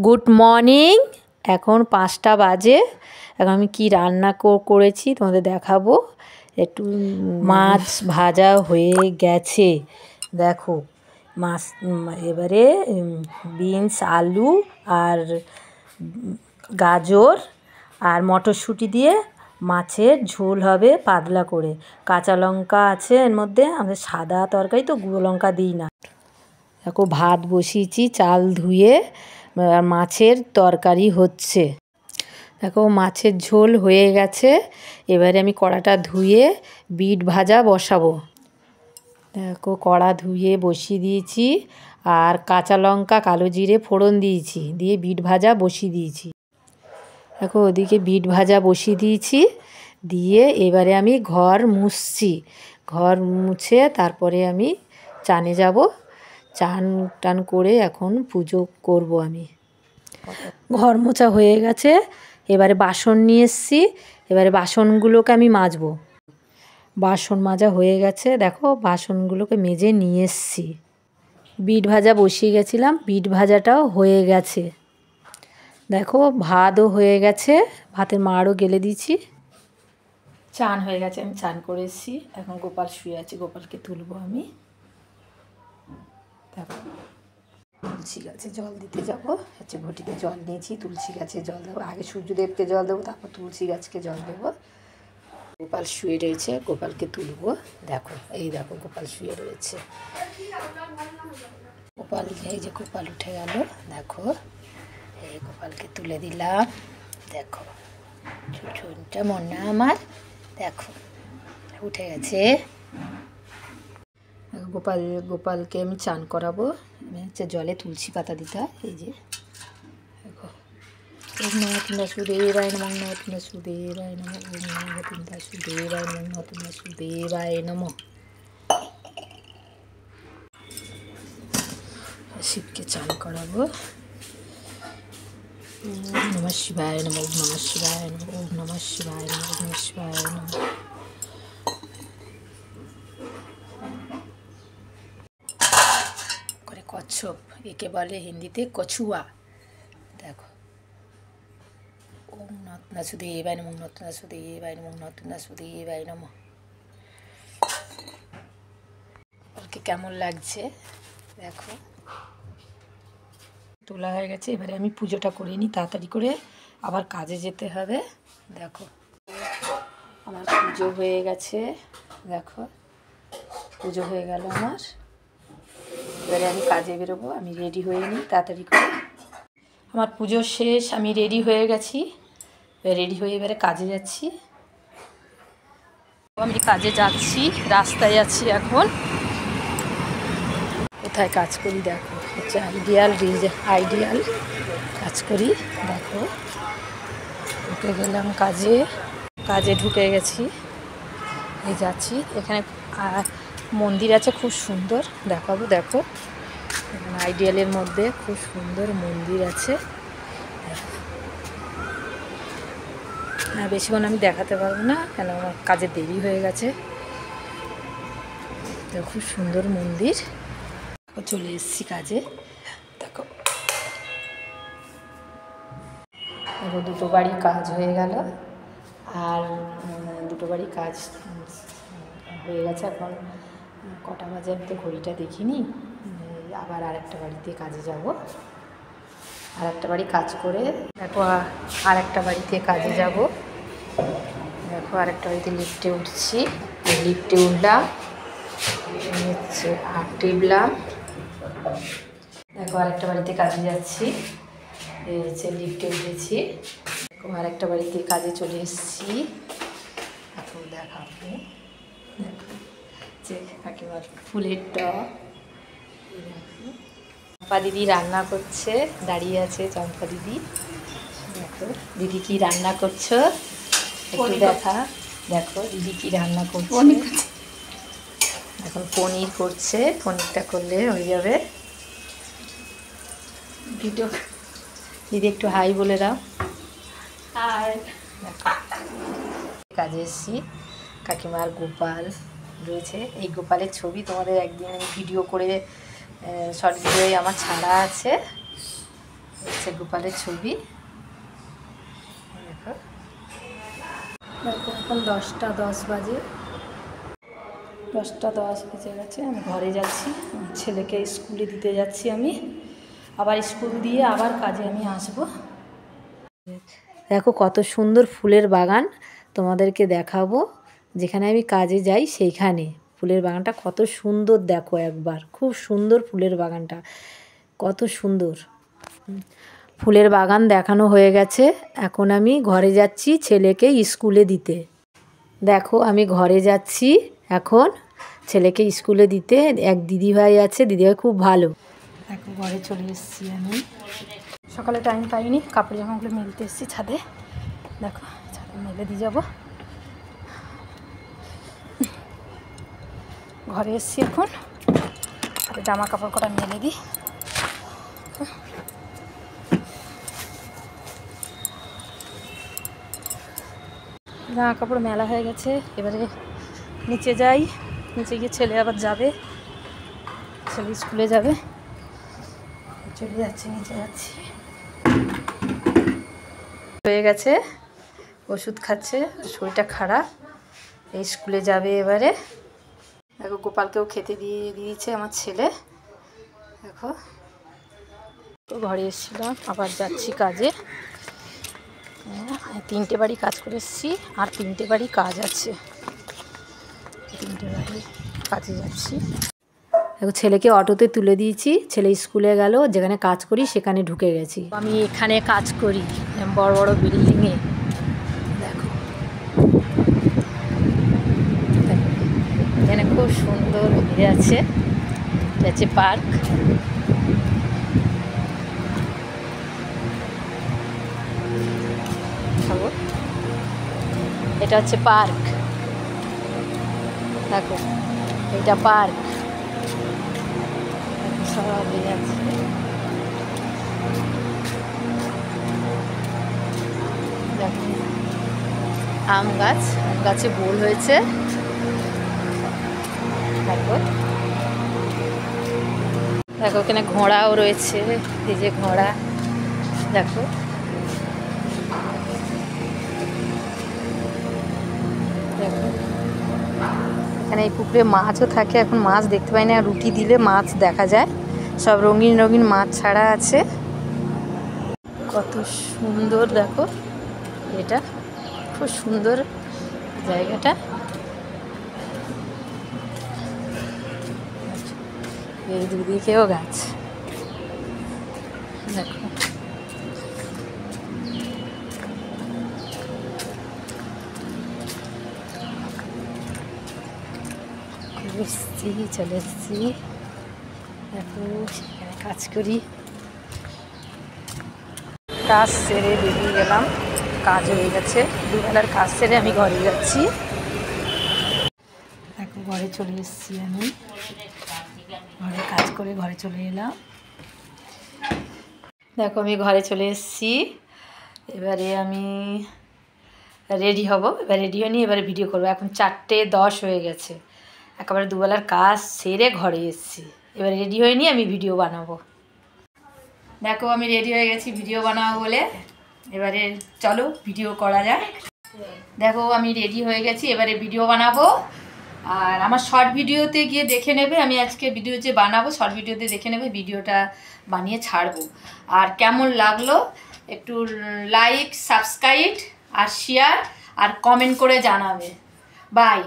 Good morning. এখন 5টা বাজে। এখন আমি কি রান্না করেছি তোমাদের দেখাবো। একটু মাছ ভাজা হয়ে গেছে, দেখো মাছ। এবারে বিনস, আলু আর গাজর আর মটরশুঁটি দিয়ে মাছের ঝোল হবে পাতলা করে। কাঁচা লঙ্কা আছে এর মধ্যে, আমাদের সাদা তরকারি তো গুঁড়ো লঙ্কা দিই না। দেখো ভাত বসিয়েছি, চাল ধুয়ে, আর মাছের তরকারি হচ্ছে। দেখো মাছের ঝোল হয়ে গেছে। এবারে আমি কড়াটা ধুয়ে বিট ভাজা বসাবো। দেখো কড়া ধুয়ে বসিয়ে দিয়েছি, আর কাঁচা লঙ্কা কালো জিরে ফোড়ন দিয়েছি, দিয়ে বিট ভাজা বসিয়ে দিয়েছি। দেখো ওদিকে বিট ভাজা বসিয়ে দিয়েছি, দিয়ে এবারে আমি ঘর মুছছি। ঘর মুছে তারপরে আমি চানে যাব। চান টান করে এখন পুজো করব আমি। ঘর মোছা হয়ে গেছে, এবারে বাসন নিয়ে এসেছি। এবারে বাসনগুলোকে আমি মাজবো। বাসন মাজা হয়ে গেছে, দেখো বাসনগুলোকে মেজে নিয়ে এসেছি। বিট ভাজা বসিয়ে গেছিলাম, বিট ভাজাটাও হয়ে গেছে। দেখো ভাতও হয়ে গেছে, ভাতের মাড়ও গেলে দিয়েছি। চান হয়ে গেছে, আমি চান করে এসেছি। এখন গোপাল শুয়ে আছে, গোপালকে তুলবো আমি। দেখো তুলসী গাছে জল দিতে যাবো। হচ্ছে ঘটিতে জল নিয়েছি, তুলসী গাছে জল দেবো। আগে সূর্যদেবকে জল দেবো, তারপর তুলসী গাছকে জল দেবো। গোপাল শুয়ে রয়েছে, গোপালকে তুলবো। দেখো এই দেখো গোপাল শুয়ে রয়েছে। গোপাল, এই যে গোপাল উঠে গেল। দেখো এই গোপালকে তুলে দিলাম। দেখো ছোটটা মন্না আমার, দেখো উঠে গেছে। গোপালকে আমি চান করাবো। আমি হচ্ছে জলে তুলসী পাতা দিতে হয়। এই যে দেখো, ওম নমঃ বাসুদেবায় নমঃ, নমঃ বাসুদেবায় নমঃ, ওম নমঃ বাসুদেবায় নমঃ, নমঃ বাসুদেবায় নমঃ। শিবকে চান করাবো। ওম নমঃ শিবায় নমঃ, ওম নমঃ শিবায় নমঃ, ওম নমঃ শিবায় নমঃ, ওম নমঃ শিবায় নমঃ। কচ্ছপ, একে বলে হিন্দিতে কছুয়া। দেখো ওম নমঃ বাসুদেবায় নমঃ, নমঃ বাসুদেবায় নমঃ, নমঃ বাসুদেবায় নমঃ। ওকে কেমন লাগছে দেখো। তোলা হয়ে গেছে, এবারে আমি পুজোটা করে নিই তাড়াতাড়ি করে, আবার কাজে যেতে হবে। দেখো আমার পুজো হয়ে গেছে, দেখো পুজো হয়ে গেল আমার। এবারে আমি কাজে বেরোবো, আমি রেডি হয়ে নিই তাড়াতাড়ি করে। আমার পুজো শেষ, আমি রেডি হয়ে গেছি। রেডি হয়ে এবারে কাজে যাচ্ছি। আমি কাজে যাচ্ছি, রাস্তায় আছি এখন। কোথায় কাজ করি দেখো, হচ্ছে আইডিয়াল কাজ করি। দেখো ঢুকে গেলাম কাজে ঢুকে গেছি। এই যাচ্ছি, এখানে মন্দির আছে খুব সুন্দর, দেখাবো। দেখো আইডিয়ালের মধ্যে খুব সুন্দর মন্দির আছে। বেশিক্ষণ আমি দেখাতে পারবো না, কেন আমার কাজে দেরি হয়ে গেছে। খুব সুন্দর মন্দির। চলে এসেছি কাজে। দেখো দুটো বাড়ি কাজ হয়ে গেল, আর দুটো বাড়ি কাজ হয়ে গেছে। এখন কটা বাজে আমি তো ঘড়িটা দেখিনি। আবার আরেকটা বাড়িতে কাজে যাব। আরেকটা বাড়ি কাজ করে দেখো আরেকটা বাড়িতে কাজে যাব। দেখো আরেকটা বাড়িতে লিফটে উঠছি, লিফটে উঠলাম, হচ্ছে আর টিপলাম। দেখো আরেকটা বাড়িতে কাজে যাচ্ছি, এই হচ্ছে লিফটে উঠেছি। দেখো আরেকটা বাড়িতে কাজে চলে এসেছি। এখন দেখাবো। দেখো যে কাকিমার ফুলের টব। চম্পা দিদি রান্না করছে, দাঁড়িয়ে আছে চম্পা দিদি। দেখো দিদি কি রান্না করছো একটু দেখা। দেখো দিদি কি রান্না করছে, এখন পনির করছে। পনিরটা করলে হয়ে যাবে। ভিডিও দিদি একটু হাই বলে দাও। আর দেখো কাজে এসেছি, কাকিমার গোপাল রয়েছে। এই গোপালের ছবি তোমাদের একদিন আমি ভিডিও করে শর্ট ভিডিওয়ে আমার ছাড়া আছে। হচ্ছে গোপালের ছবি। দেখো দেখো এখন 10টা 10 বাজে, 10টা 10 বেজে গেছে। আমি ঘরে যাচ্ছি, ছেলেকে স্কুলে দিতে যাচ্ছি। আমি আবার স্কুল দিয়ে আবার কাজে আমি আসব। দেখো কত সুন্দর ফুলের বাগান, তোমাদেরকে দেখাবো। যেখানে আমি কাজে যাই সেইখানে ফুলের বাগানটা কত সুন্দর, দেখো একবার, খুব সুন্দর ফুলের বাগানটা, কত সুন্দর। ফুলের বাগান দেখানো হয়ে গেছে, এখন আমি ঘরে যাচ্ছি ছেলেকে স্কুলে দিতে। দেখো আমি ঘরে যাচ্ছি এখন ছেলেকে স্কুলে দিতে। এক দিদিভাই আছে, দিদিভাই খুব ভালো। দেখো ঘরে চলে এসেছি আমি, সকালে টাইম পাইনি, কাপড় জামাগুলো মেলতে এসেছি ছাদে। দেখো ছাদে মেলে দিয়ে যাবো। ঘরে এসেছি এখন, জামা কাপড় কটা মেলে দিই। জামা কাপড় মেলা হয়ে গেছে, এবারে নিচে যাই। নিচে গিয়ে ছেলে আবার যাবে, ছেলে স্কুলে যাবে। চলে যাচ্ছি, নিচে যাচ্ছি। হয়ে গেছে, ওষুধ খাচ্ছে, শরীরটা খারাপ, এই স্কুলে যাবে এবারে। দেখো গোপালকেও খেতে দিয়ে দিয়েছে আমার ছেলে। দেখো তো ঘরে এসেছিলাম, আবার যাচ্ছি কাজে। 3টে বাড়ি কাজ করে এসেছি, আর 3টে বাড়ি কাজ আছে, 3টে বাড়ি কাজে যাচ্ছি। দেখো ছেলেকে অটোতে তুলে দিয়েছি, ছেলে স্কুলে গেল, যেখানে কাজ করি সেখানে ঢুকে গেছি। আমি এখানে কাজ করি বড় বড় বিল্ডিংয়ে। দেখো এখানে খুব সুন্দর ঘিরে আছে, এটা হচ্ছে পার্ক। এটা হচ্ছে পার্ক, দেখো এটা পার্ক। সব আছে, দেখো আম গাছ, আম গাছে বোল হয়েছে। দেখো দেখো এখানে ঘোড়াও রয়েছে, এই যে ঘোড়া। দেখো দেখো এখানে এই পুকুরে মাছও থাকে, এখন মাছ দেখতে পাই না, রুটি দিলে মাছ দেখা যায়। সব রঙিন রঙিন মাছ ছাড়া আছে, কত সুন্দর। দেখো এটা খুব সুন্দর জায়গাটা। এই দুদিকেও গাছ, দেখো এসছি, চলে এসছি। দেখো সেখানে কাজ করি, কাজ সেরে বেরিয়ে গেলাম, কাজ হয়ে গেছে। দুবেলার কাজ সেরে আমি ঘরে যাচ্ছি। দেখো ঘরে চলে এসেছি, আমি ঘরে কাজ করে ঘরে চলে এলাম। দেখো আমি ঘরে চলে এসেছি, এবারে আমি রেডি হব। এবার রেডি হয়ে নিয়ে এবারে ভিডিও করবো। এখন 4টে 10 হয়ে গেছে, একেবারে দুবেলার কাজ সেরে ঘরে এসেছি। এবার রেডি হয়ে নিয়ে আমি ভিডিও বানাবো। দেখো আমি রেডি হয়ে গেছি ভিডিও বানাবো বলে, এবারে চলো ভিডিও করা যায়। দেখো আমি রেডি হয়ে গেছি, এবারে ভিডিও বানাবো। আর আমার শর্ট ভিডিওতে গিয়ে দেখে নেবে, আমি আজকে ভিডিও যে বানাবো শর্ট ভিডিওতে দেখে নেবে, ভিডিওটা বানিয়ে ছাড়বো। আর কেমন লাগলো একটু লাইক, সাবস্ক্রাইব আর শেয়ার আর কমেন্ট করে জানাবে। বাই।